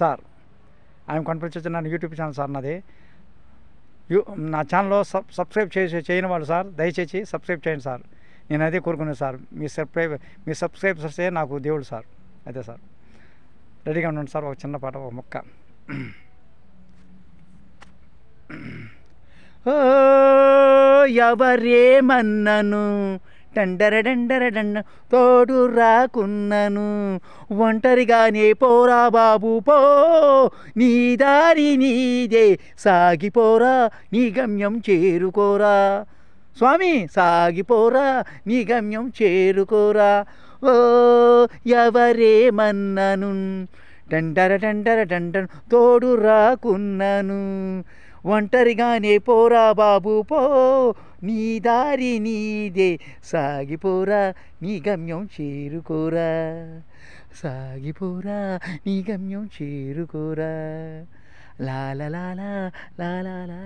Sir I'm కనిపించే నా YouTube channel sir నాది. నా ఛానల్లో సబ్స్క్రైబ్ చేయని వాళ్ళు సార్ దయచేసి సబ్స్క్రైబ్ చేయండి సార్. నేను అదే కోరుకున్నాను సార్. మీ సబ్స్క్రైబర్సే నాకు దేవుడు సార్. అదే సార్, రెడీగా ఉండండి సార్. ఒక చిన్న పాట, ఒక మొక్క. ఓ ఎవరేమన్నను డండర డండర డండ తోడు రాకున్నను, ఒంటరిగానే పోరా బాబు పో, నీ దారి నీదే సాగిపోరా, నీ గమ్యం చేరుకోరా స్వామి, సాగిపోరా నీ గమ్యం చేరుకోరా. ఓ ఎవరేమన్నను డండర డండర డండర తోడు రాకున్నను, ఒంటరిగానే పోరా బాబు పో, నీ దారి నీదే సాగిపోరా, నీ గమ్యం చేరుకోరా, సాగిపోరా నీ గమ్యం చేరుకోరా. లా లా లా లా లా లా.